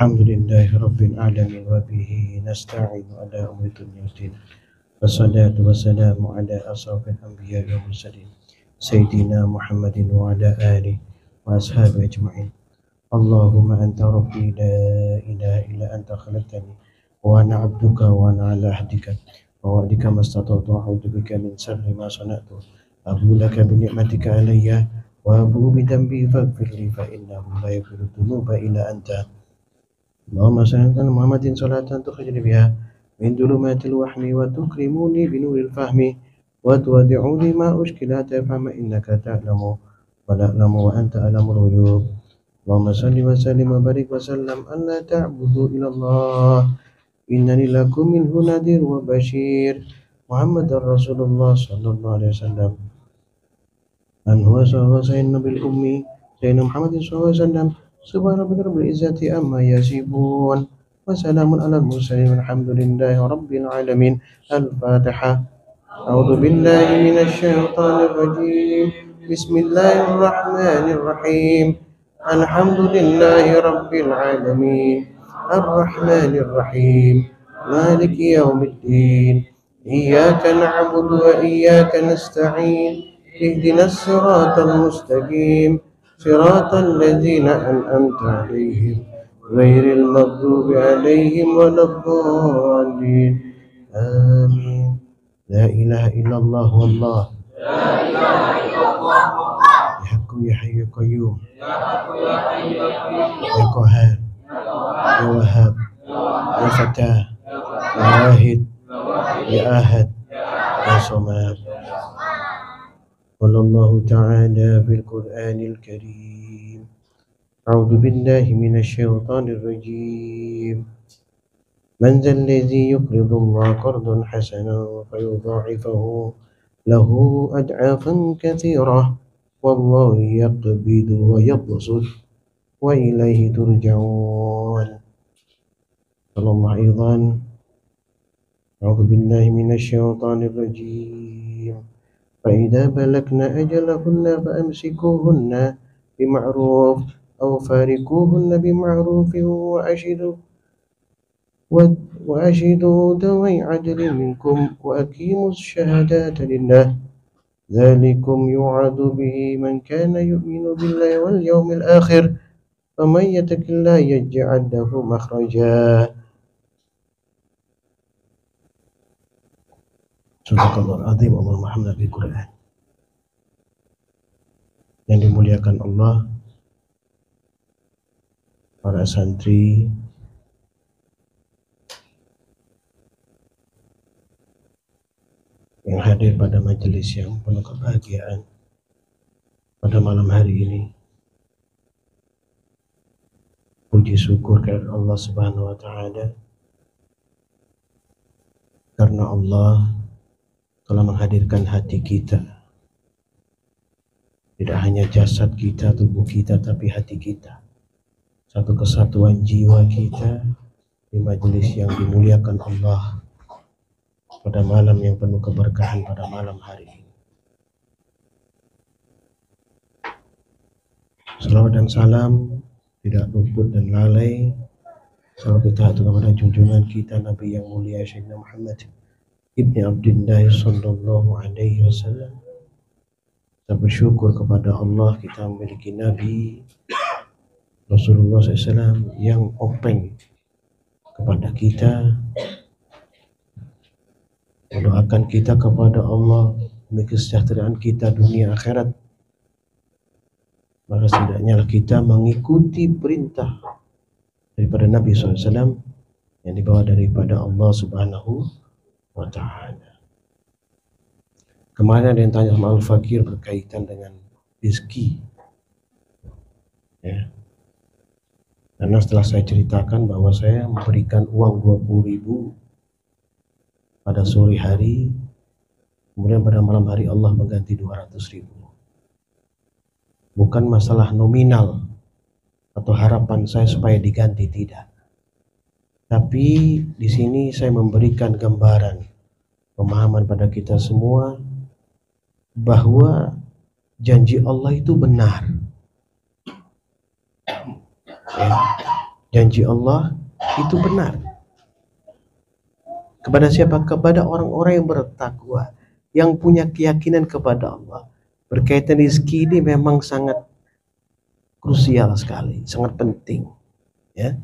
الحمد لله رب العالمين وبه نستعين على أمر الدنيا والدين والصلاة والسلام على أشرف الأنبياء والمرسلين سيدنا محمد وعلى آله وأصحابه أجمعين. اللهم أنت ربي لا إله إلا أنت خلقتني وأنا عبدك وأنا على عهدك ووعدك ما استطعت أعوذ بك من شر ما صنعت أبو لك بنعمتك علي وأبو بذنبي فاغفر لي فإنه لا يغفر الذنوب إلا أنت. اللهم صل على محمد صلاة تخرجني بها من ظلمات الوهم وتكرمني بنور الفهم وتودعني ما أشكلات فهم إنك تعلم ولا أعلم وأنت أعلم الغيوب. اللهم صل وسلم وبارك وسلم أن لا تعبدوا إلا الله إنني لكم منه نذير وبشير محمد رسول الله صلى الله عليه وسلم أن هو سيدنا بالأمي سيدنا محمد صلى الله عليه وسلم سبحان ربك رب العزة عما يصفون وسلام على المرسلين والحمد لله رب العالمين. الفاتحة. أعوذ بالله من الشيطان الرجيم بسم الله الرحمن الرحيم الحمد لله رب العالمين الرحمن الرحيم مالك يوم الدين إياك نعبد وإياك نستعين اهدنا الصراط المستقيم صراط الذين أنعمت عليهم غير المغضوب عليهم ولا الضالين آمين. لا إله إلا الله والله يا حق يا حي يا قيوم يا قهار يا وهاب يا فتاه يا واحد يا أحد يا صمد. قال الله تعالى في القرآن الكريم أعوذ بالله من الشيطان الرجيم من ذا الذي يقرض الله قرضا حسنا فيضاعفه له أضعافا كثيرة والله يقبض ويبسط وإليه ترجعون. قال الله أيضا أعوذ بالله من الشيطان الرجيم فإذا بلغن أجلهن فأمسكوهن بمعروف أو فارقوهن بمعروف وأشهدوا ذوي عدل منكم وأقيموا الشهادات لله ذلكم يوعظ به من كان يؤمن بالله واليوم الآخر ومن يتق الله يجعل له مخرجا. Subhanallah azim. Allahumma hamdana bil Quran. Yang dimuliakan Allah, para santri yang hadir pada majelis yang penuh kebahagiaan pada malam hari ini. Puji syukur kepada Allah Subhanahu wa taala karena Allah telah menghadirkan hati kita, tidak hanya jasad kita, tubuh kita, tapi hati kita, satu kesatuan jiwa kita di majelis yang dimuliakan Allah pada malam yang penuh keberkahan pada malam hari ini. Salawat dan salam tidak luput dan lalai selalu kita atur kepada junjungan kita Nabi yang mulia Sayyidina Muhammad Ibni Abdullah sallallahu alaihi wasallam. Kita bersyukur kepada Allah kita memiliki Nabi Rasulullah SAW yang open kepada kita, mendoakan kita kepada Allah demi kesejahteraan kita dunia akhirat. Maka setidaknya kita mengikuti perintah daripada Nabi SAW yang dibawa daripada Allah Subhanahu wa ta'ala. Kemarin ada yang tanya sama Al-Fakir berkaitan dengan rezeki, ya. Karena setelah saya ceritakan bahwa saya memberikan uang 20.000 pada sore hari, kemudian pada malam hari Allah mengganti 200.000. Bukan masalah nominal atau harapan saya supaya diganti, tidak. Tapi di sini saya memberikan gambaran, pemahaman pada kita semua bahwa janji Allah itu benar. Ya. Janji Allah itu benar. Kepada siapa? Kepada orang-orang yang bertakwa, yang punya keyakinan kepada Allah. Berkaitan rezeki ini memang sangat krusial sekali, sangat penting, ya.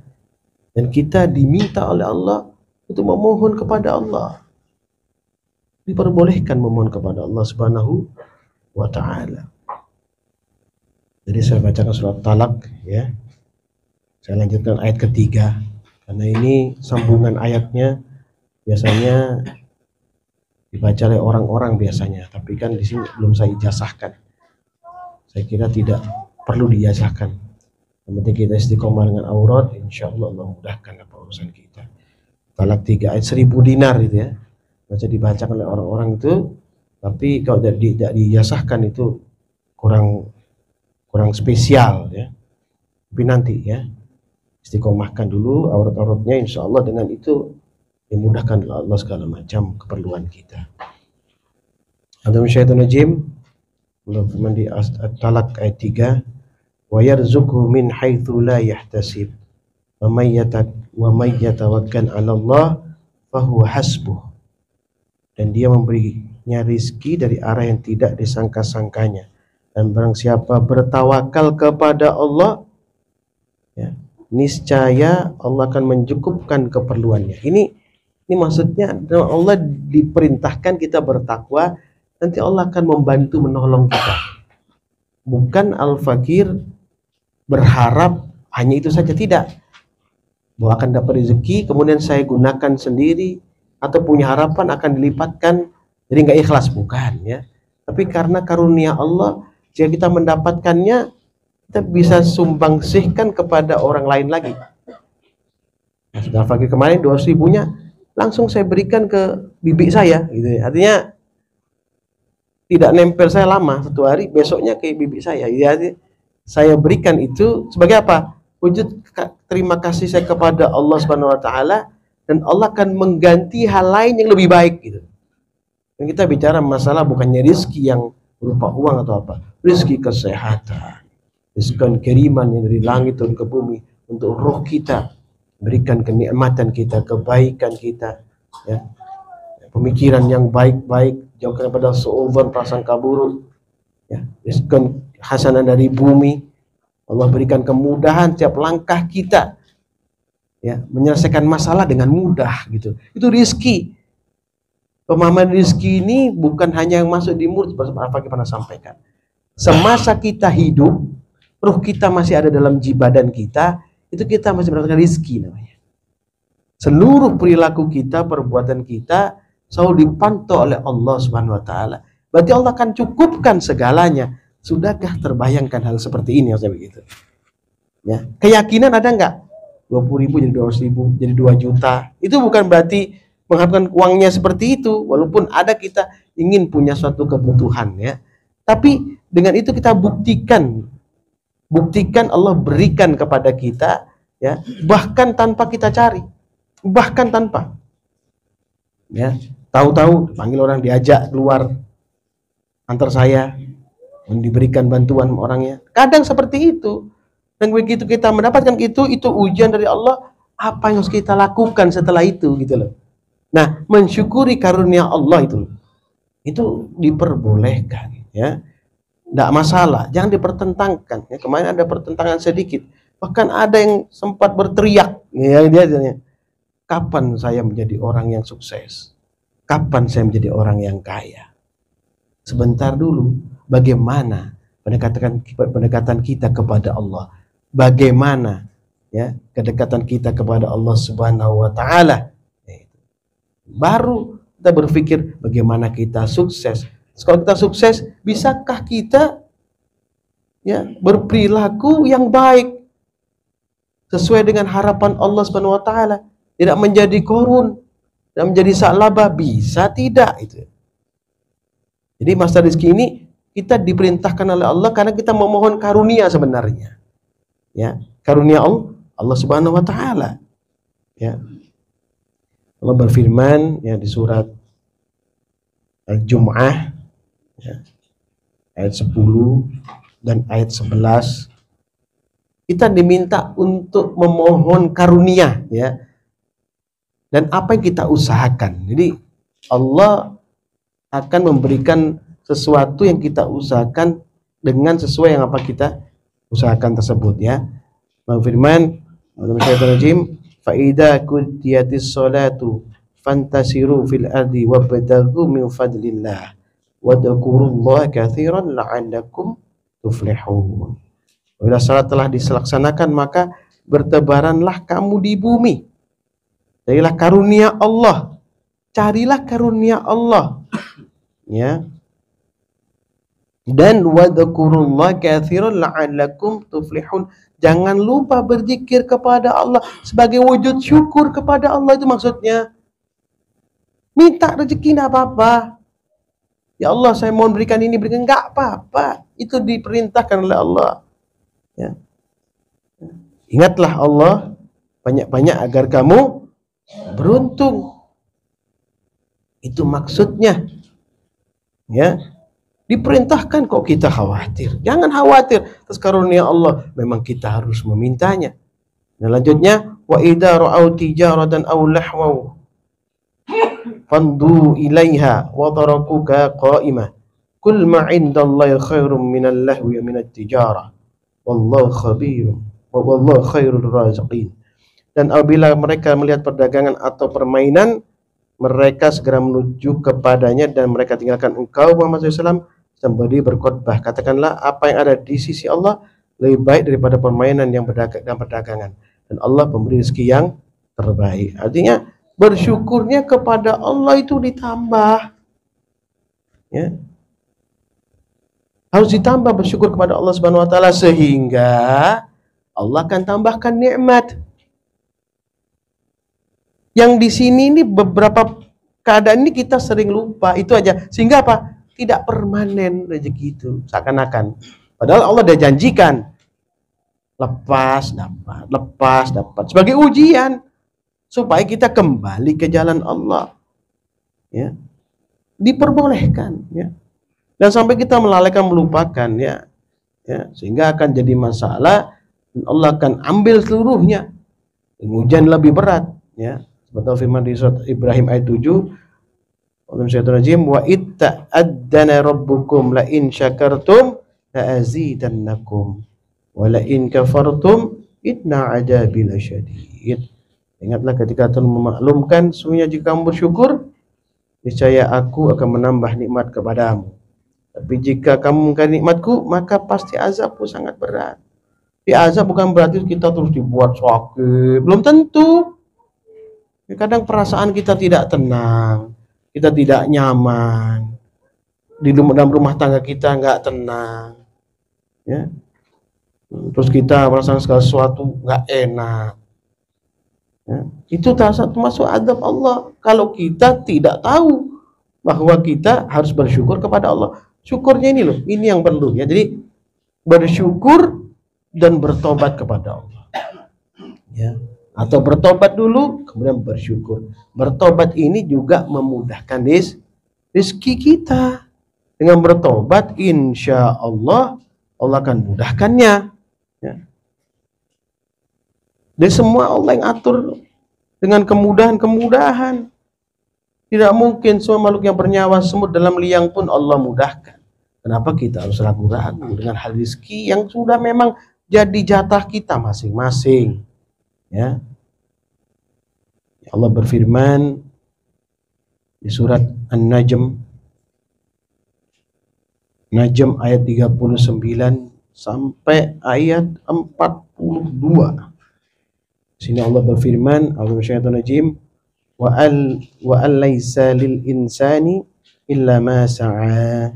Dan kita diminta oleh Allah untuk memohon kepada Allah. Diperbolehkan memohon kepada Allah Subhanahu wa ta'ala. Jadi saya bacakan surat Talak, ya. Saya lanjutkan ayat ketiga, karena ini sambungan ayatnya biasanya dibaca oleh orang-orang biasanya, tapi kan di sini belum saya ijazahkan. Saya kira tidak perlu diijazahkan. Yang penting kita istiqomah dengan aurat, insya Allah Allah mudahkan apa urusan kita. Talak 3 ayat 1000 dinar itu, ya. Baca dibacakan oleh orang-orang itu, tapi kalau tidak diijazahkan itu kurang spesial, ya. Tapi nanti, ya, istiqomahkan dulu aurat-auratnya, insya Allah dengan itu dimudahkan oleh Allah segala macam keperluan kita. A'udzu minasyaitonir rajim. Allah firman di At-Talaq ayat 3, wa yarzuqhu min haitsu la yahtasib wa may yatawakkal 'ala Allah fahuwa hasbuh. Dan dia memberinya rizki dari arah yang tidak disangka-sangkanya. Dan barang siapa bertawakal kepada Allah, ya, niscaya Allah akan mencukupkan keperluannya. Ini maksudnya Allah diperintahkan kita bertakwa, nanti Allah akan membantu menolong kita. Bukan al-fakir berharap hanya itu saja, tidak. Bahwa akan dapat rezeki kemudian saya gunakan sendiri atau punya harapan akan dilipatkan, jadi nggak ikhlas, bukan, ya. Tapi karena karunia Allah, jika kita mendapatkannya, kita bisa sumbangsihkan kepada orang lain lagi. Nah, sudah fakir kemarin 200.000-nya langsung saya berikan ke bibi saya, gitu. Artinya tidak nempel saya lama, 1 hari besoknya ke bibi saya. Jadi saya berikan itu sebagai apa? Wujud terima kasih saya kepada Allah Subhanahu wa taala, dan Allah akan mengganti hal lain yang lebih baik, gitu. Dan kita bicara masalah bukannya rizki yang berupa uang atau apa, rizki kesehatan, rizki kiriman yang dari langit turun ke bumi untuk roh kita, berikan kenikmatan kita, kebaikan kita, ya. Pemikiran yang baik-baik, jauhkan pada seuzon prasangka buruk, ya. Rizki hasanah dari bumi, Allah berikan kemudahan tiap langkah kita, ya, menyelesaikan masalah dengan mudah, gitu. Itu rizki. Pemahaman rizki ini bukan hanya yang masuk di mulut, seperti Pak Fakih pernah sampaikan. Semasa kita hidup, ruh kita masih ada dalam badan kita, itu kita masih mendapatkan rizki namanya. Seluruh perilaku kita, perbuatan kita selalu dipantau oleh Allah Subhanahu wa taala. Berarti Allah akan cukupkan segalanya. Sudahkah terbayangkan hal seperti ini, maksudnya begitu? Ya, keyakinan ada enggak? 20.000 jadi 200.000, jadi 2 juta. Itu bukan berarti mengharapkan uangnya seperti itu, walaupun ada kita ingin punya suatu kebutuhan, ya. Tapi dengan itu kita buktikan Allah berikan kepada kita, ya, bahkan tanpa kita cari, bahkan tanpa, ya, tahu-tahu panggil orang, diajak keluar, antar saya, diberikan bantuan orangnya. Kadang seperti itu. Dan begitu kita mendapatkan itu ujian dari Allah, apa yang harus kita lakukan setelah itu, gitu loh. Nah, mensyukuri karunia Allah itu diperbolehkan, ya. Tidak masalah, jangan dipertentangkan, ya. Kemarin ada pertentangan sedikit, bahkan ada yang sempat berteriak, ya, dia, kapan saya menjadi orang yang sukses? Kapan saya menjadi orang yang kaya? Sebentar dulu, bagaimana pendekatan kita kepada Allah? Bagaimana, ya, kedekatan kita kepada Allah Subhanahu wa taala? Baru kita berpikir bagaimana kita sukses. Kalau kita sukses, bisakah kita, ya, berperilaku yang baik sesuai dengan harapan Allah Subhanahu wa taala, tidak menjadi korun, tidak menjadi salabah, bisa tidak itu. Jadi masa rezeki ini kita diperintahkan oleh Allah karena kita memohon karunia sebenarnya, ya, karunia Allah Subhanahu wa taala, ya. Allah berfirman, ya, di surat Al-Jum'ah, ya, ayat 10 dan ayat 11, Kita diminta untuk memohon karunia, ya. Dan apa yang kita usahakan. Jadi Allah akan memberikan sesuatu yang kita usahakan dengan sesuai yang apa kita usahakan tersebut, ya. Firman fa idza qutiyatis sholatu fantasiru fil ardi wabtaghu min fadlillah wadhkurullaha katsiran la'allakum tuflihun. Bila salat telah dilaksanakan, maka bertebaranlah kamu di bumi. Carilah karunia Allah. Carilah karunia Allah. Ya. Dan wadhkurullaha katsiran la'allakum tuflihun. Jangan lupa berzikir kepada Allah sebagai wujud syukur kepada Allah. Itu maksudnya. Minta rezeki enggak apa-apa. Ya Allah, saya mohon berikan ini, berikan, enggak apa-apa. Itu diperintahkan oleh Allah. Ya. Ingatlah Allah banyak-banyak agar kamu beruntung. Itu maksudnya. Ya. Diperintahkan kok kita khawatir. Jangan khawatir atas karunia Allah. Memang kita harus memintanya. Dan lanjutnya, wa idza ra'au tijaratan aw lahwaw fandu ilaiha wa tarakuka qa'imah. Kul ma 'indallahi khairum minal lahwi wa minat tijarah. Wallahu khabirun wa wallahu khairur raziqin. Dan apabila mereka melihat perdagangan atau permainan, mereka segera menuju kepadanya dan mereka tinggalkan engkau Muhammad SAW sembari berkhutbah. Katakanlah apa yang ada di sisi Allah lebih baik daripada permainan yang dan perdagangan. Dan Allah pemberi rezeki yang terbaik. Artinya bersyukurnya kepada Allah itu ditambah. Ya. Harus ditambah bersyukur kepada Allah Subhanahu wa taala sehingga Allah akan tambahkan nikmat. Yang di sini ini beberapa keadaan ini kita sering lupa, itu aja. Sehingga apa? Tidak permanen rezeki itu, seakan-akan. Padahal Allah sudah janjikan lepas dapat sebagai ujian supaya kita kembali ke jalan Allah. Ya. Diperbolehkan, ya. Dan sampai kita melalaikan, melupakan, ya. Ya, sehingga akan jadi masalah dan Allah akan ambil seluruhnya. Ujian lebih berat, ya. Seperti firman di surat Ibrahim ayat 7, wa itta'addana rabbukum la in syakartum la azidannakum wa la in kafartum inna adabi lasyadid. Ingatlah ketika Tuhan memaklumkan, sesungguhnya jika kamu bersyukur, niscaya aku akan menambah nikmat kepadamu. Tapi jika kamu mengingkari nikmatku, maka pasti azabku sangat berat. Di azab bukan berarti kita terus dibuat sakit, belum tentu. Kadang perasaan kita tidak tenang, kita tidak nyaman, di dalam rumah tangga kita nggak tenang, ya. Terus kita merasakan segala sesuatu nggak enak, ya. Itu termasuk azab Allah kalau kita tidak tahu bahwa kita harus bersyukur kepada Allah. Syukurnya ini loh, ini yang perlu, ya. Jadi bersyukur dan bertobat kepada Allah, ya. Atau bertobat dulu, kemudian bersyukur. Bertobat ini juga memudahkan rezeki kita. Dengan bertobat, insya Allah, Allah akan mudahkannya. Ya. Dan semua Allah yang atur dengan kemudahan-kemudahan. Tidak mungkin semua makhluk yang bernyawa semut dalam liang pun Allah mudahkan. Kenapa kita harus ragu-ragu dengan hal rezeki yang sudah memang jadi jatah kita masing-masing? Ya. Allah berfirman di surat An-Najm ayat 39 sampai ayat 42. Di sini Allah berfirman, wa an laisa lil insani illa ma sa'a.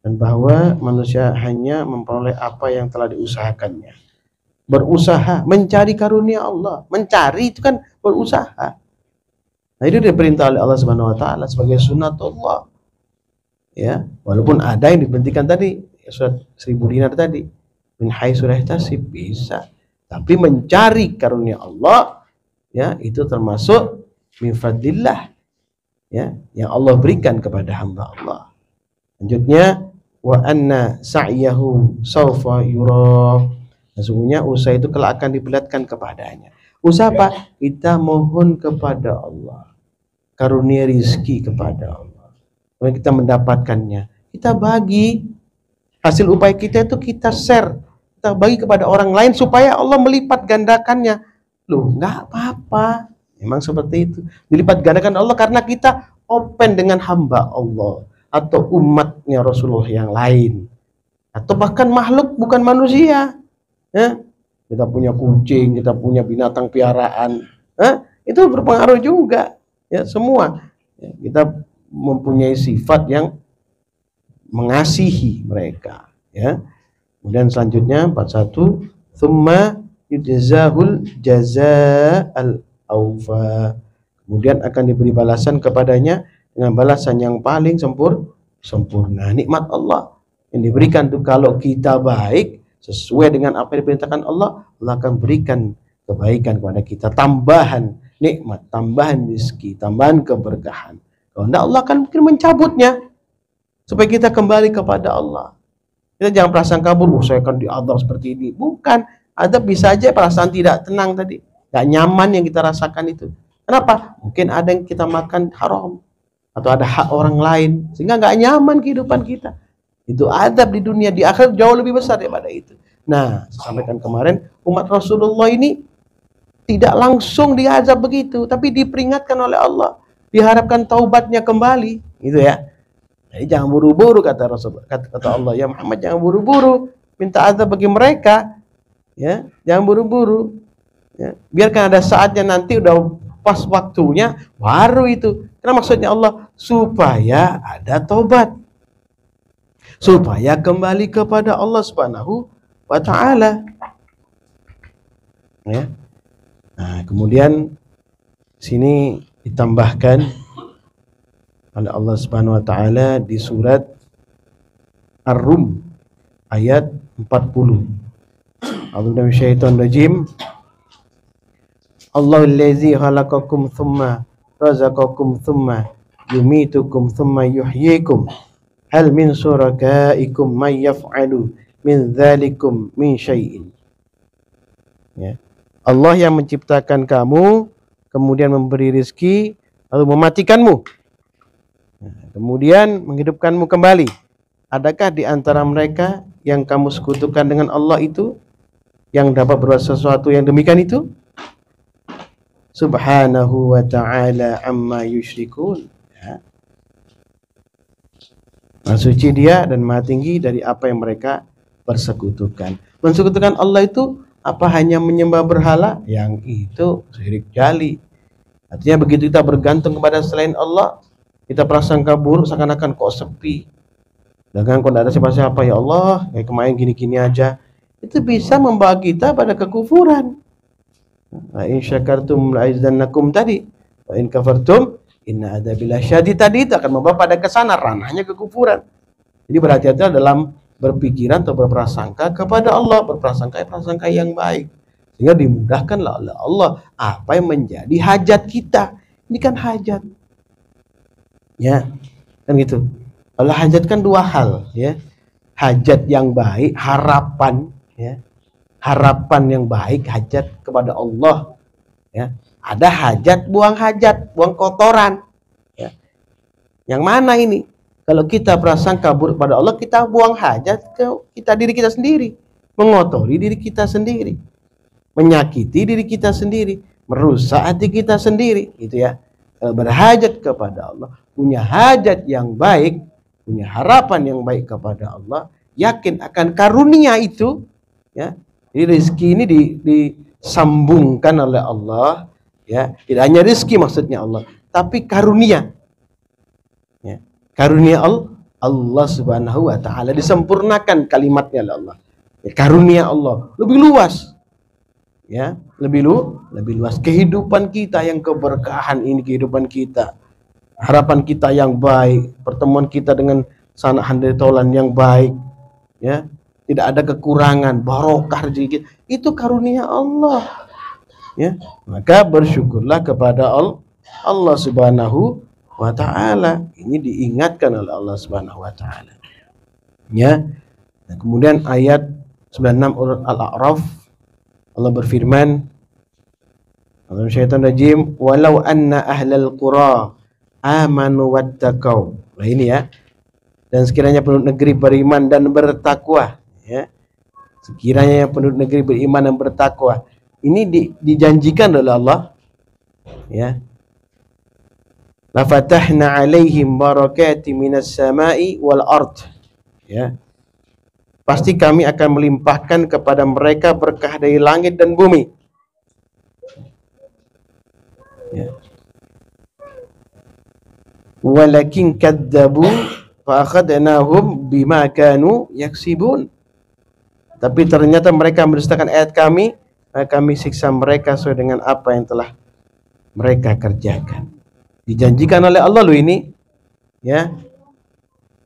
Dan bahwa manusia hanya memperoleh apa yang telah diusahakannya. Berusaha mencari karunia Allah, mencari itu kan berusaha. Nah, itu diperintah oleh Allah Subhanahu wa taala sebagai sunatullah. Ya, walaupun ada yang diberhentikan tadi, surat 1000 dinar tadi. Min haitsu la yahtasib bisa. Tapi mencari karunia Allah, ya, itu termasuk min fadlillah. Ya, yang Allah berikan kepada hamba Allah. Lanjutnya, wa anna sa'yahu sawfa yura. Sesungguhnya usaha itu kelak akan diperlihatkan kepadanya. Usaha apa? Kita mohon kepada Allah, karunia rizki kepada Allah. Kemudian kita mendapatkannya, kita bagi hasil upaya kita itu, kita share, kita bagi kepada orang lain supaya Allah melipat gandakannya. Loh, nggak apa-apa. Memang seperti itu. Dilipat gandakan Allah karena kita open dengan hamba Allah atau umatnya Rasulullah yang lain, atau bahkan makhluk bukan manusia. Kita punya kucing, kita punya binatang piaraan, itu berpengaruh juga. Ya, semua kita mempunyai sifat yang mengasihi mereka. Ya. Kemudian selanjutnya 41, tsumma yujzahul jazaa'al awfa. Kemudian akan diberi balasan kepadanya dengan balasan yang paling sempurna. Nikmat Allah yang diberikan itu, kalau kita baik sesuai dengan apa yang diperintahkan Allah, Allah akan berikan kebaikan kepada kita, tambahan nikmat, tambahan rezeki, tambahan keberkahan. Kalau tidak, Allah akan mungkin mencabutnya supaya kita kembali kepada Allah. Kita jangan perasaan kabur, saya akan diadab seperti ini. Bukan, adab bisa aja perasaan tidak tenang tadi, gak nyaman yang kita rasakan itu. Kenapa? Mungkin ada yang kita makan haram, atau ada hak orang lain, sehingga gak nyaman kehidupan kita. Itu adab di dunia, di akhirat jauh lebih besar daripada itu. Nah, saya sampaikan kemarin, umat Rasulullah ini tidak langsung diazab begitu, tapi diperingatkan oleh Allah, diharapkan taubatnya kembali, gitu ya. Jadi jangan buru-buru, kata Allah, ya Muhammad, jangan buru-buru minta azab bagi mereka, ya, jangan buru-buru. Ya. Biarkan ada saatnya, nanti udah pas waktunya baru itu. Karena maksudnya Allah supaya ada taubat, supaya kembali kepada Allah Subhanahu wa ta'ala. Ya. Nah, kemudian sini ditambahkan oleh Allah Subhanahu wa ta'ala di surat Ar-Rum ayat 40. A'udzu minasyaitonir rajim. Allahul ladzi khalaqakum tsumma razaqakum tsumma yumitukum tsumma yuhyikum. Hal min surakaikum may yaf'alu min dzalikum min syai'in. Ya. Allah yang menciptakan kamu, kemudian memberi rizki, lalu mematikanmu, kemudian menghidupkanmu kembali. Adakah di antara mereka yang kamu sekutukan dengan Allah itu yang dapat berbuat sesuatu yang demikian itu? Subhanahu wa ta'ala amma yusyrikun. Ya. Maha suci dia dan maha tinggi dari apa yang mereka persekutukan. Mensekutukan Allah itu apa? Hanya menyembah berhala? Yang itu syirik jali. Artinya begitu kita bergantung kepada selain Allah, kita prasangka buruk, seakan-akan kok sepi. Jangan kok tidak ada siapa-siapa, ya Allah, kayak kemarin gini-gini aja. Itu bisa membawa kita pada kekufuran. La in syakartum la azidannakum tadi, wa in kafartum inna adzabillahi syadid tadi, itu akan membawa pada kesana, ranahnya kekufuran. Jadi berhati-hati dalam berpikiran atau berprasangka kepada Allah, berprasangka yang baik, sehingga dimudahkanlah oleh Allah apa yang menjadi hajat kita. Ini kan hajat, ya, kan gitu. Kalau hajat kan dua hal, ya, hajat yang baik, harapan, ya, harapan yang baik, hajat kepada Allah, ya. Ada hajat, buang kotoran, ya. Yang mana ini? Kalau kita prasangka buruk pada Allah, kita buang hajat ke diri kita sendiri, mengotori diri kita sendiri, menyakiti diri kita sendiri, merusak hati kita sendiri, gitu ya. Berhajat kepada Allah, punya hajat yang baik, punya harapan yang baik kepada Allah, yakin akan karunia itu, ya. Jadi rezeki ini disambungkan oleh Allah, ya. Tidak hanya rezeki maksudnya Allah, tapi karunia. Ya. Karunia Allah Subhanahu wa ta'ala disempurnakan kalimatnya oleh Allah. Ya, karunia Allah lebih luas. Ya, lebih luas kehidupan kita yang keberkahan ini, kehidupan kita, harapan kita yang baik, pertemuan kita dengan sanak handai taulan yang baik, ya, tidak ada kekurangan, barokah rezeki, itu karunia Allah, ya. Maka bersyukurlah kepada Allah Subhanahu wa ta'ala. Ini diingatkan oleh Allah Subhanahu wa ta'ala, ya. Nah, kemudian ayat 96 urut Al-A'raf, Allah berfirman, Syaitanir-rajim, walau anna ahlal qura amanu wattaqau. Nah ini ya. Dan sekiranya penduduk negeri beriman dan bertakwa, ya. Sekiranya penduduk negeri beriman dan bertakwa. Ini dijanjikan oleh Allah, ya. La fatahna 'alaihim barakati minas sama'i wal ard. Ya. Pasti kami akan melimpahkan kepada mereka berkah dari langit dan bumi. Ya. Walakin kadzabu fa akhadnahum bima kanu yaksibun. Tapi ternyata mereka mendustakan ayat kami, maka kami siksa mereka sesuai dengan apa yang telah mereka kerjakan. Dijanjikan oleh Allah loh ini, ya.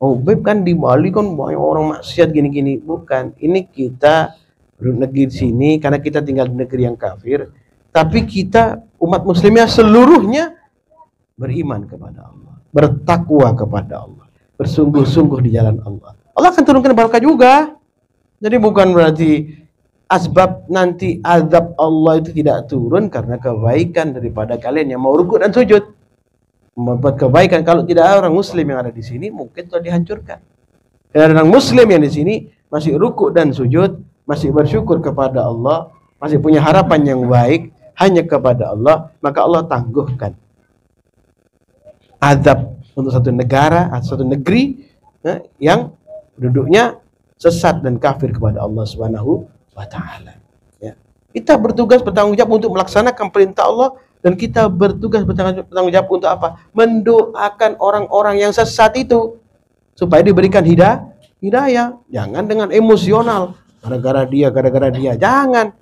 Oh, Beb, kan di Bali kan banyak orang maksiat gini-gini. Bukan, ini kita negeri di sini karena kita tinggal di negeri yang kafir, tapi kita umat muslimnya seluruhnya beriman kepada Allah, bertakwa kepada Allah, bersungguh-sungguh di jalan Allah. Allah akan turunkan barakah juga. Jadi bukan berarti asbab nanti azab Allah itu tidak turun karena kebaikan daripada kalian yang mau rukuk dan sujud. Membuat kebaikan. Kalau tidak ada orang muslim yang ada di sini, mungkin telah dihancurkan. Kalau ada orang muslim yang di sini masih rukuk dan sujud, masih bersyukur kepada Allah, masih punya harapan yang baik hanya kepada Allah, maka Allah tangguhkan azab untuk satu negara atau satu negeri yang penduduknya sesat dan kafir kepada Allah Subhanahu wa taala. Ya. Kita bertugas bertanggung jawab untuk melaksanakan perintah Allah, dan kita bertugas bertanggung jawab untuk apa? Mendoakan orang-orang yang sesat itu supaya diberikan hidayah. Jangan dengan emosional, gara-gara dia. Jangan.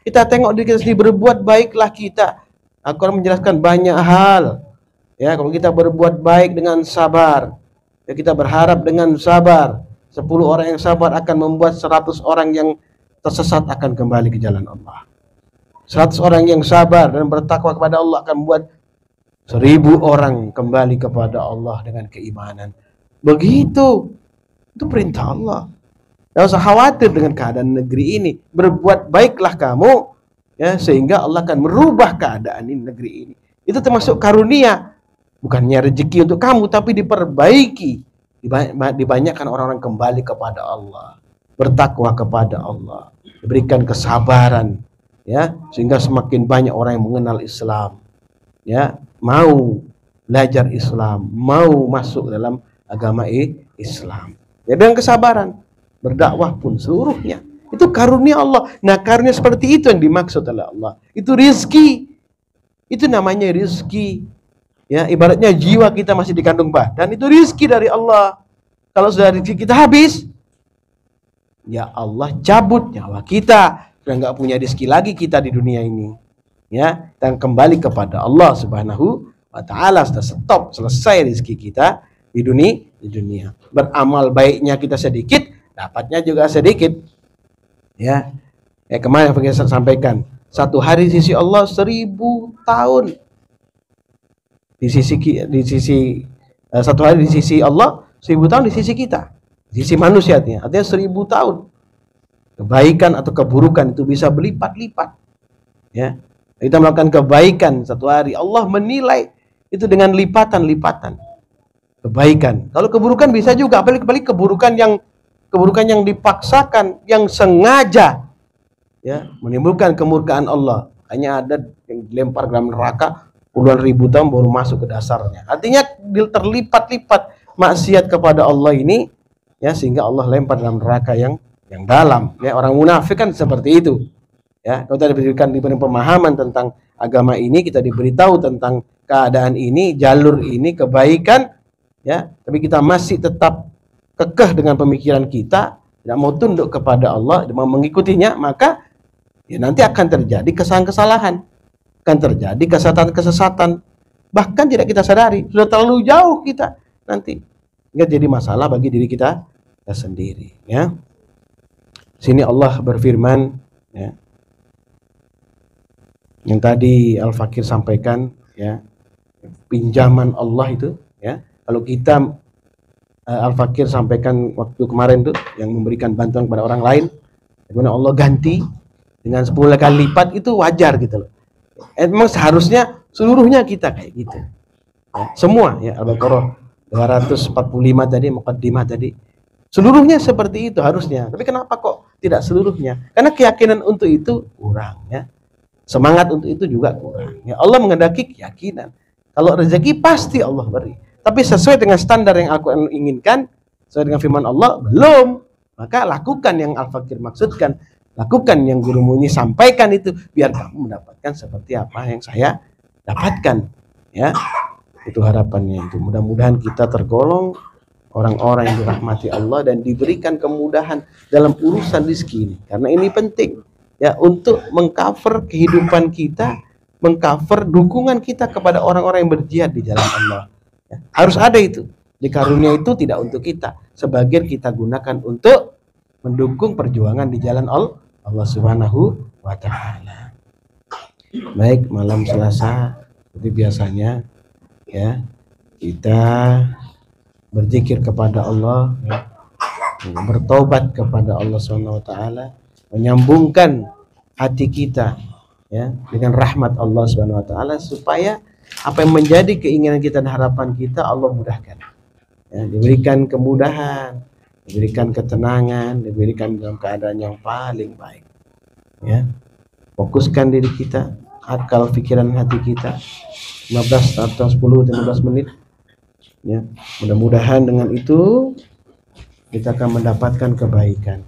Kita tengok diri kita sendiri, berbuat baiklah kita. Aku akan menjelaskan banyak hal. Ya, kalau kita berbuat baik dengan sabar, ya kita berharap dengan sabar. 10 orang yang sabar akan membuat 100 orang yang tersesat akan kembali ke jalan Allah. 100 orang yang sabar dan bertakwa kepada Allah akan membuat 1000 orang kembali kepada Allah dengan keimanan. Begitu. Itu perintah Allah. Tidak usah khawatir dengan keadaan negeri ini. Berbuat baiklah kamu, ya, sehingga Allah akan merubah keadaan ini, negeri ini. Itu termasuk karunia. Bukannya rezeki untuk kamu, tapi diperbaiki. Dibanyakan orang-orang kembali kepada Allah, bertakwa kepada Allah, diberikan kesabaran, ya, sehingga semakin banyak orang yang mengenal Islam, ya, mau belajar Islam, mau masuk dalam agama Islam. Ya, dengan kesabaran, berdakwah pun seluruhnya. Itu karunia Allah. Nah, karunia seperti itu yang dimaksud oleh Allah. Itu rizki. Itu namanya rizki. Ya, ibaratnya jiwa kita masih dikandung badan, itu rizki dari Allah. Kalau sudah rizki kita habis, ya Allah cabut nyawa kita. Sudah nggak punya rizki lagi kita di dunia ini. Ya, dan kembali kepada Allah Subhanahu wa taala. Sudah stop, selesai rizki kita di dunia. Beramal baiknya kita sedikit, dapatnya juga sedikit. Ya. Kemarin yang saya sampaikan, satu hari di sisi Allah 1000 tahun. Di sisi satu hari di sisi Allah 1000 tahun di sisi kita, di sisi manusia, artinya 1000 tahun. Kebaikan atau keburukan itu bisa berlipat-lipat. Ya, kita melakukan kebaikan satu hari, Allah menilai itu dengan lipatan-lipatan kebaikan. Kalau keburukan bisa juga, apalagi keburukan yang dipaksakan, yang sengaja, ya, menimbulkan kemurkaan Allah. Hanya ada yang dilempar ke dalam neraka puluhan ribu tahun baru masuk ke dasarnya. Artinya terlipat-lipat maksiat kepada Allah ini, ya, sehingga Allah lempar dalam neraka yang dalam. Ya, orang munafik kan seperti itu. Ya, kalau kita diberikan pemahaman tentang agama ini, kita diberitahu tentang keadaan ini, jalur ini, kebaikan, ya, tapi kita masih tetap kekeh dengan pemikiran kita, tidak mau tunduk kepada Allah, tidak mau mengikutinya, maka ya nanti akan terjadi kesalahan-kesalahan, akan terjadi kesesatan-kesesatan, bahkan tidak kita sadari, sudah terlalu jauh kita nanti, nggak jadi masalah bagi diri kita sendiri. Ya, sini Allah berfirman, ya, yang tadi Al-Fakir sampaikan, ya, pinjaman Allah itu, ya, kalau kita Al-Fakir sampaikan waktu kemarin tuh, yang memberikan bantuan kepada orang lain, Bagaimana Allah ganti dengan 10 kali lipat itu wajar gitu loh. Memang seharusnya seluruhnya kita kayak gitu. Ya, semua ya Al-Baqarah 245 tadi, Muqaddimah tadi. Seluruhnya seperti itu harusnya. Tapi kenapa kok tidak seluruhnya? Karena keyakinan untuk itu kurang ya. Semangat untuk itu juga kurang. Ya, Allah menghendaki keyakinan. Kalau rezeki pasti Allah beri. Tapi sesuai dengan standar yang aku inginkan, sesuai dengan firman Allah, belum. Maka lakukan yang Al-Fakir maksudkan. Lakukan yang gurumu ini sampaikan itu. Biar kamu mendapatkan seperti apa yang saya dapatkan. Ya, itu harapannya itu. Mudah-mudahan kita tergolong orang-orang yang dirahmati Allah dan diberikan kemudahan dalam urusan rezeki ini. Karena ini penting ya untuk mengcover kehidupan kita, mengcover dukungan kita kepada orang-orang yang berjihad di jalan Allah. Ya, harus ada itu. Di karunia itu tidak untuk kita. Sebagian kita gunakan untuk mendukung perjuangan di jalan Allah Subhanahu wa taala. Baik, malam Selasa seperti biasanya ya, kita berzikir kepada Allah ya, bertobat kepada Allah Subhanahu wa taala, menyambungkan hati kita ya dengan rahmat Allah Subhanahu wa taala supaya apa yang menjadi keinginan kita dan harapan kita Allah mudahkan. Ya, diberikan kemudahan, diberikan ketenangan, diberikan dalam keadaan yang paling baik. Ya. Fokuskan diri kita, akal pikiran hati kita 15 atau 10-15 menit. Ya, mudah-mudahan dengan itu kita akan mendapatkan kebaikan.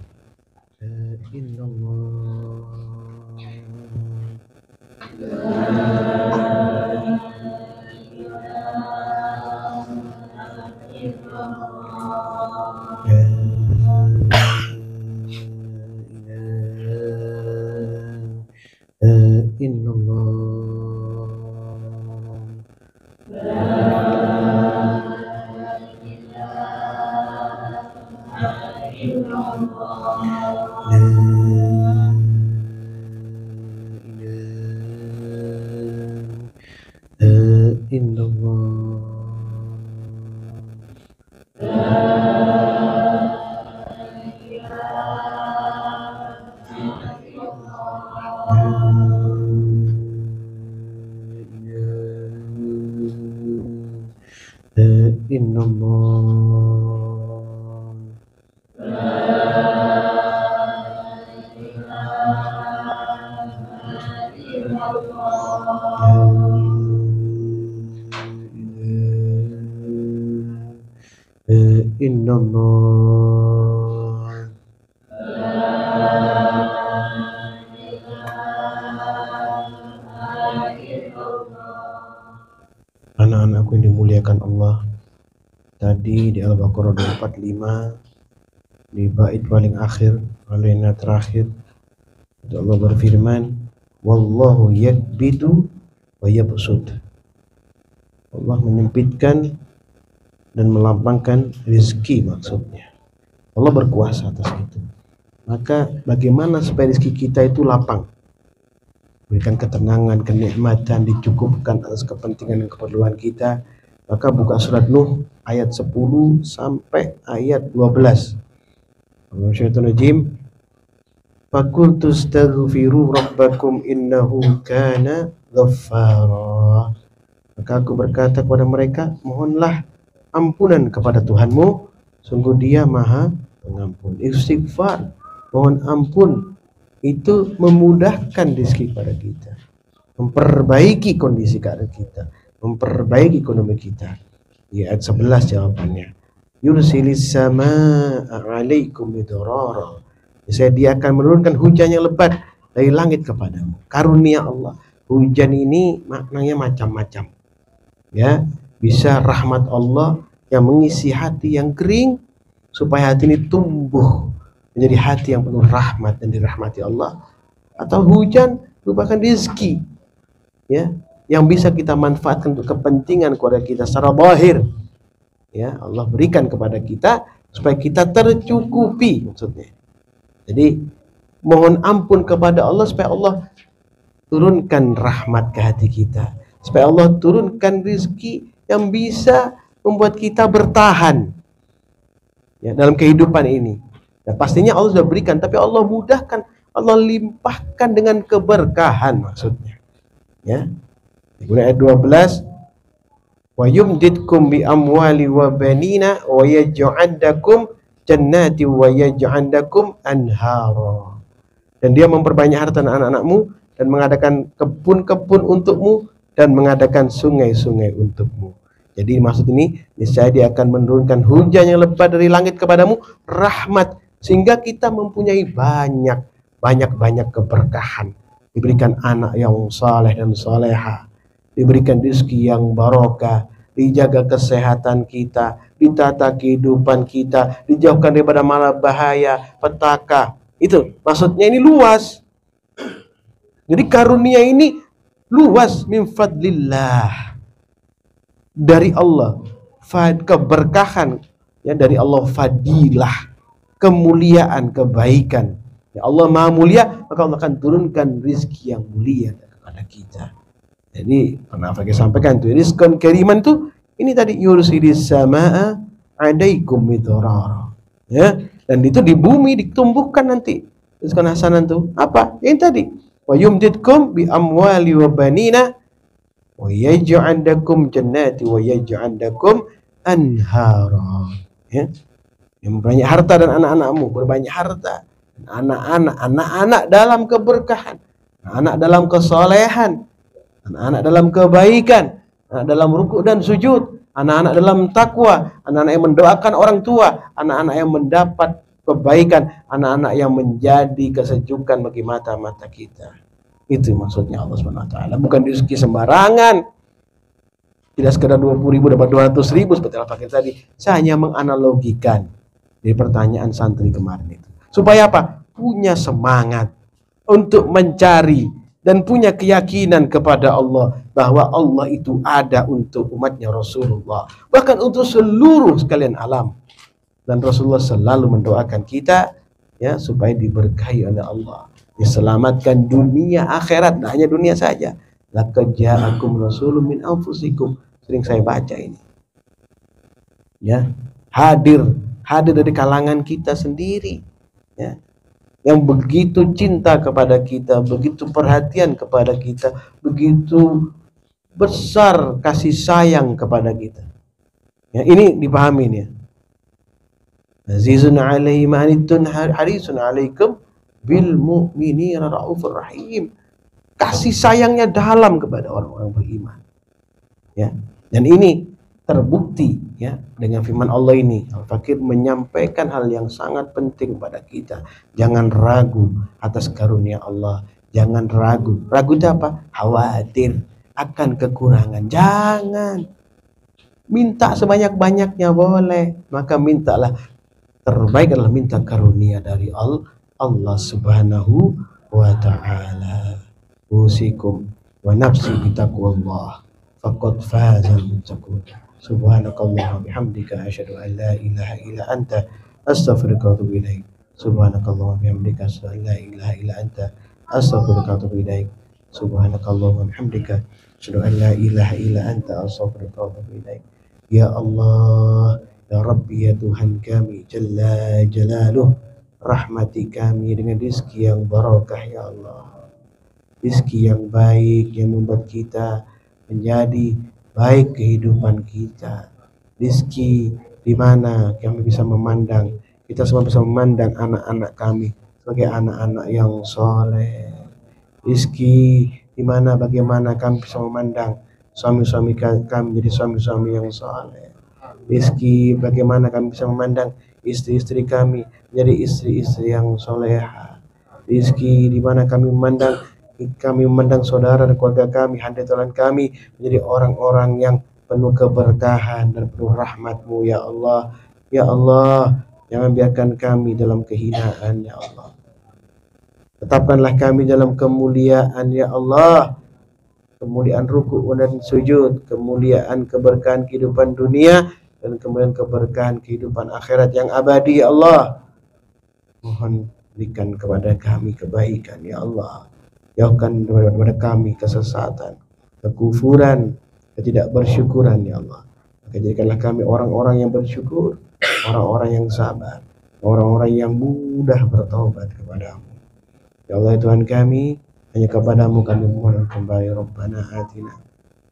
Anak-anakku yang dimuliakan Allah, tadi di Al-Baqarah 245 di bait paling akhir, alena terakhir, Allah berfirman, wallahu yakbidu wa yabsud. Allah menyempitkan dan melapangkan rezeki maksudnya. Allah berkuasa atas itu. Maka bagaimana supaya rezeki kita itu lapang? Berikan ketenangan, kenikmatan, dicukupkan atas kepentingan dan keperluan kita. Maka buka surat Nuh ayat 10 sampai ayat 12. Bismillahirrahmanirrahim. Faqultu astaghfiru rabbakum innahu kana ghaffara. Maka aku berkata kepada mereka, mohonlah ampunan kepada Tuhanmu, sungguh Dia Maha Pengampun. Istighfar, mohon ampun, itu memudahkan rezeki kepada kita, memperbaiki kondisi keadaan kita, memperbaiki ekonomi kita. Di ayat 11 jawabannya, yursilis samaa'a 'alaikum midrara. Dia akan menurunkan hujan yang lebat dari langit kepadamu. Karunia Allah. Hujan ini maknanya macam-macam. Ya, bisa rahmat Allah yang mengisi hati yang kering supaya hati ini tumbuh menjadi hati yang penuh rahmat dan dirahmati Allah, atau hujan merupakan rezeki ya yang bisa kita manfaatkan untuk kepentingan keluarga kita secara zahir. Ya, Allah berikan kepada kita supaya kita tercukupi maksudnya. Jadi mohon ampun kepada Allah supaya Allah turunkan rahmat ke hati kita, supaya Allah turunkan rezeki yang bisa membuat kita bertahan ya dalam kehidupan ini. Dan pastinya Allah sudah berikan, tapi Allah mudahkan, Allah limpahkan dengan keberkahan maksudnya. Ya. Kemudian ayat 12, wa yumditkum bi amwali wa banina wa yaj'al lakum jannati wa yaj'al lakum anhara. Dan dia memperbanyak harta anak-anakmu dan mengadakan kebun-kebun untukmu dan mengadakan sungai-sungai untukmu. Jadi maksud ini, niscaya dia akan menurunkan hujan yang lebat dari langit kepadamu, rahmat, sehingga kita mempunyai banyak keberkahan. Diberikan anak yang saleh dan saleha, diberikan rezeki yang barokah, dijaga kesehatan kita, ditata kehidupan kita, dijauhkan daripada mara bahaya, petaka. Itu maksudnya, ini luas. Jadi karunia ini luas, min fadlillah, dari Allah, keberkahan ya dari Allah, fadilah, kemuliaan, kebaikan. Ya Allah Maha Mulia, maka Allah akan turunkan rizki yang mulia kepada kita. Jadi pernah saya sampaikan tuh, rizqan kariman tuh ini tadi, yursilis samaa alaikum midrara. Ya, dan itu di bumi ditumbuhkan nanti rizqan hasanan tuh apa? Yang tadi, wa yumditkum bi amwali wa banina wa yaj'al lakum jannati wa yaj'al lakum anhara. Ya, yang banyak harta dan anak-anakmu berbanyak harta, anak-anak dalam keberkahan, anak dalam kesolehan, anak-anak dalam kebaikan, anak dalam rukuk dan sujud, anak-anak dalam takwa, anak-anak yang mendoakan orang tua, anak-anak yang mendapat kebaikan, anak-anak yang menjadi kesejukan bagi mata-mata kita. Itu maksudnya Allah SWT. Bukan rezeki sembarangan. Tidak sekedar 20.000 dapat 200.000 seperti Al-Fakir tadi. Saya hanya menganalogikan dari pertanyaan santri kemarin itu. Supaya apa? Punya semangat untuk mencari dan punya keyakinan kepada Allah bahwa Allah itu ada untuk umatnya Rasulullah, bahkan untuk seluruh sekalian alam. Dan Rasulullah selalu mendoakan kita ya supaya diberkahi oleh Allah, diselamatkan dunia akhirat, tidak hanya dunia saja. Laqad ja'akum rasulun min anfusikum, sering saya baca ini. Ya, hadir dari kalangan kita sendiri. Ya, yang begitu cinta kepada kita, begitu perhatian kepada kita, begitu besar kasih sayang kepada kita. Ya, ini dipahami ya. Azizun alaihi ma'anitun harisun alaikum bil mu'minina raufur rahim. Kasih sayangnya dalam kepada orang-orang beriman. Ya, dan ini terbukti ya dengan firman Allah ini. Al-Fakir menyampaikan hal yang sangat penting pada kita. Jangan ragu atas karunia Allah. Jangan ragu. Ragu itu apa? Khawatir akan kekurangan. Jangan. Minta sebanyak-banyaknya boleh. Maka mintalah. Terbaik adalah minta karunia dari Allah Subhanahu wa ta'ala. Usikum wa nafsi bitaqwallah. Faqad fazal muttaqun. Subhanakallah wa bihamdika asyhadu an la ilaha illa anta astaghfiruka wa atubu ilaik. Subhanakallah wa bihamdika asyhadu an la ilaha illa anta astaghfiruka wa atubu ilaik. Subhanakallah wa bihamdika asyhadu an la ilaha illa anta astaghfiruka wa atubu ilaik. Ya Allah, ya Rabbi, ya Tuhan kami Jalla Jalaluh, rahmati kami dengan rizki yang barakah ya Allah, rizki yang baik yang membuat kita menjadi baik kehidupan kita, rizki di mana kami bisa memandang, kita semua bisa memandang anak-anak kami sebagai anak-anak yang soleh, rizki di mana bagaimana kami bisa memandang suami-suami kami jadi suami-suami yang soleh, rizki bagaimana kami bisa memandang istri-istri kami menjadi istri-istri yang soleha, rizki di mana kami memandang saudara dan keluarga kami, handaitan kami menjadi orang-orang yang penuh keberkahan dan penuh rahmat-Mu ya Allah. Ya Allah, jangan biarkan kami dalam kehinaan ya Allah. Tetapkanlah kami dalam kemuliaan ya Allah, kemuliaan rukuk dan sujud, kemuliaan keberkahan kehidupan dunia, dan kemudian keberkahan kehidupan akhirat yang abadi ya Allah. Mohon berikan kepada kami kebaikan ya Allah. Jauhkan daripada kami kesesatan, kekufuran, ketidakbersyukuran ya Allah. Maka jadikanlah kami orang-orang yang bersyukur, orang-orang yang sabar. orang-orang yang mudah bertaubat kepadamu. Ya Allah Tuhan kami, hanya kepadamu kami mohon kembali. Rabbana atina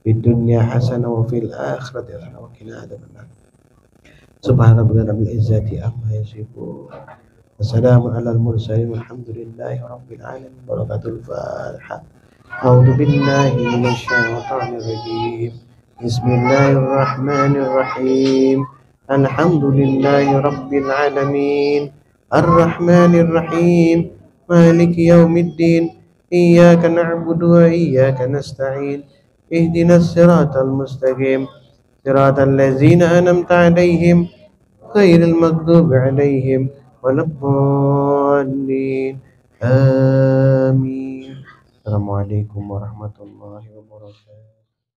fid dunya hasanah wa fil akhirati hasanah wa qina adzabannar. Subhana rabbika rabbil izzati amma yasifun. Wassalamu alal mursalin walhamdulillahi rabbil alamin. Barakatul Fatihah. A'udzu billahi minasy syaithanir rajim. Bismillahirrahmanirrahim. Alhamdulillahi rabbil alamin. Ar-Rahmanir Rahim. Maliki yaumiddin. Iyyaka na'budu wa iyyaka nasta'in. Ihdinas siratal mustaqim. Siratal ladzina an'amta 'alaihim ghairil maghdubi 'alaihim waladdallin. Amin. Assalamualaikum warahmatullahi wabarakatuh.